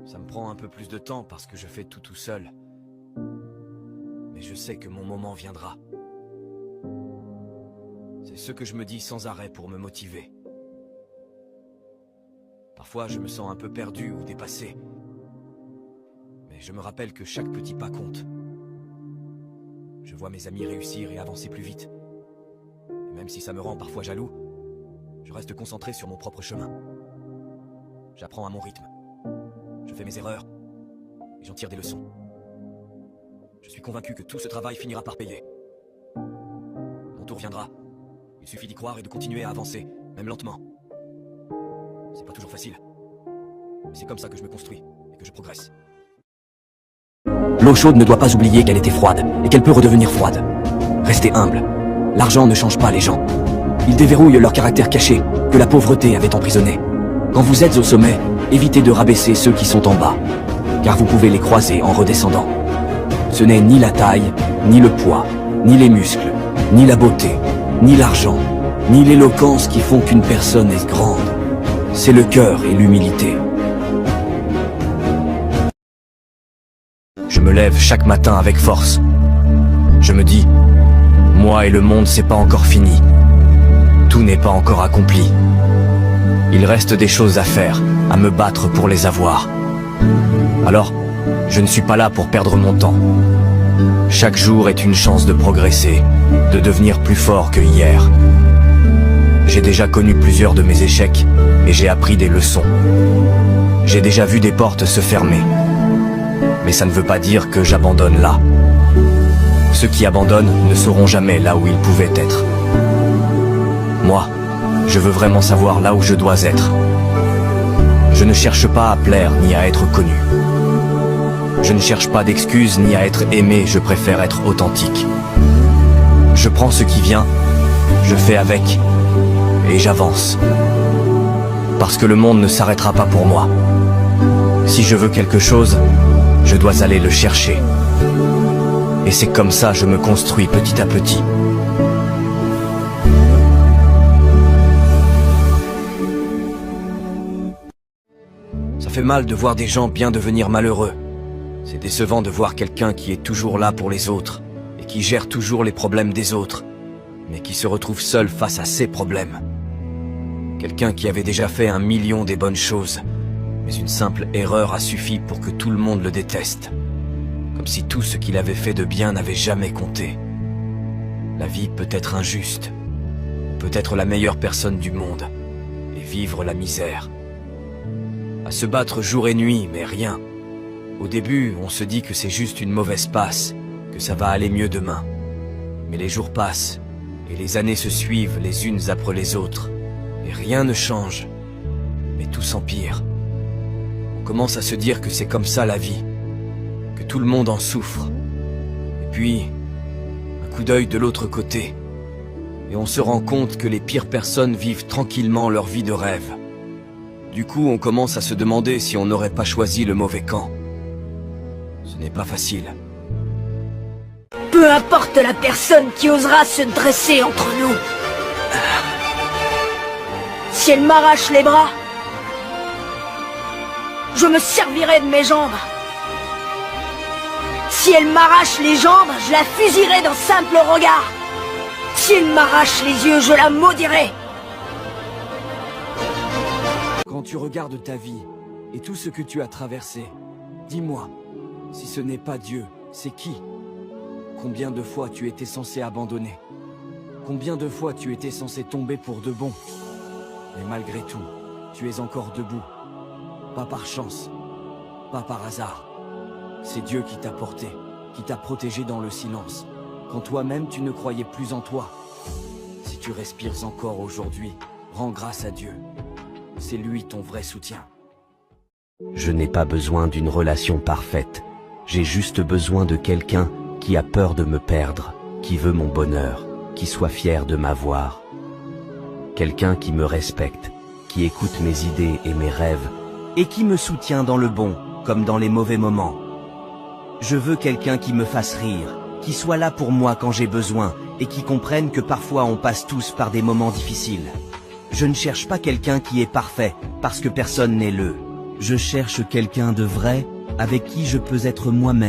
Ça me prend un peu plus de temps parce que je fais tout seul. Mais je sais que mon moment viendra. C'est ce que je me dis sans arrêt pour me motiver. Parfois, je me sens un peu perdu ou dépassé. Mais je me rappelle que chaque petit pas compte. Je vois mes amis réussir et avancer plus vite. Et même si ça me rend parfois jaloux, je reste concentré sur mon propre chemin. J'apprends à mon rythme. Je fais mes erreurs et j'en tire des leçons. Je suis convaincu que tout ce travail finira par payer. Mon tour viendra. Il suffit d'y croire et de continuer à avancer, même lentement. C'est pas toujours facile. Mais c'est comme ça que je me construis et que je progresse. L'eau chaude ne doit pas oublier qu'elle était froide et qu'elle peut redevenir froide. Restez humble. L'argent ne change pas les gens. Il déverrouille leur caractère caché que la pauvreté avait emprisonné. Quand vous êtes au sommet, évitez de rabaisser ceux qui sont en bas, car vous pouvez les croiser en redescendant. Ce n'est ni la taille, ni le poids, ni les muscles, ni la beauté, ni l'argent, ni l'éloquence qui font qu'une personne est grande. C'est le cœur et l'humilité. Je me lève chaque matin avec force. Je me dis, moi et le monde, c'est pas encore fini. Tout n'est pas encore accompli. Il reste des choses à faire, à me battre pour les avoir. Alors, je ne suis pas là pour perdre mon temps. Chaque jour est une chance de progresser, de devenir plus fort que hier. J'ai déjà connu plusieurs de mes échecs et j'ai appris des leçons. J'ai déjà vu des portes se fermer. Mais ça ne veut pas dire que j'abandonne là. Ceux qui abandonnent ne seront jamais là où ils pouvaient être. Moi, je veux vraiment savoir là où je dois être. Je ne cherche pas à plaire ni à être connu. Je ne cherche pas d'excuses ni à être aimé, je préfère être authentique. Je prends ce qui vient, je fais avec, et j'avance. Parce que le monde ne s'arrêtera pas pour moi. Si je veux quelque chose, je dois aller le chercher. Et c'est comme ça que je me construis petit à petit. Ça fait mal de voir des gens bien devenir malheureux. C'est décevant de voir quelqu'un qui est toujours là pour les autres et qui gère toujours les problèmes des autres, mais qui se retrouve seul face à ses problèmes. Quelqu'un qui avait déjà fait 1 million des bonnes choses, mais une simple erreur a suffi pour que tout le monde le déteste. Comme si tout ce qu'il avait fait de bien n'avait jamais compté. La vie peut être injuste, peut être la meilleure personne du monde, et vivre la misère. À se battre jour et nuit, mais rien. Au début, on se dit que c'est juste une mauvaise passe, que ça va aller mieux demain. Mais les jours passent, et les années se suivent les unes après les autres, et rien ne change, mais tout s'empire. On commence à se dire que c'est comme ça la vie, que tout le monde en souffre. Et puis, un coup d'œil de l'autre côté, et on se rend compte que les pires personnes vivent tranquillement leur vie de rêve. Du coup, on commence à se demander si on n'aurait pas choisi le mauvais camp. Ce n'est pas facile. Peu importe la personne qui osera se dresser entre nous. Si elle m'arrache les bras, je me servirai de mes jambes. Si elle m'arrache les jambes, je la fusillerai d'un simple regard. Si elle m'arrache les yeux, je la maudirai. Quand tu regardes ta vie et tout ce que tu as traversé, dis-moi, si ce n'est pas Dieu, c'est qui? Combien de fois tu étais censé abandonner? Combien de fois tu étais censé tomber pour de bon? Mais malgré tout, tu es encore debout. Pas par chance, pas par hasard. C'est Dieu qui t'a porté, qui t'a protégé dans le silence, quand toi-même tu ne croyais plus en toi. Si tu respires encore aujourd'hui, rends grâce à Dieu. C'est lui ton vrai soutien. Je n'ai pas besoin d'une relation parfaite. J'ai juste besoin de quelqu'un qui a peur de me perdre, qui veut mon bonheur, qui soit fier de m'avoir. Quelqu'un qui me respecte, qui écoute mes idées et mes rêves, et qui me soutient dans le bon, comme dans les mauvais moments. Je veux quelqu'un qui me fasse rire, qui soit là pour moi quand j'ai besoin, et qui comprenne que parfois on passe tous par des moments difficiles. Je ne cherche pas quelqu'un qui est parfait, parce que personne n'est le. Je cherche quelqu'un de vrai, avec qui je peux être moi-même.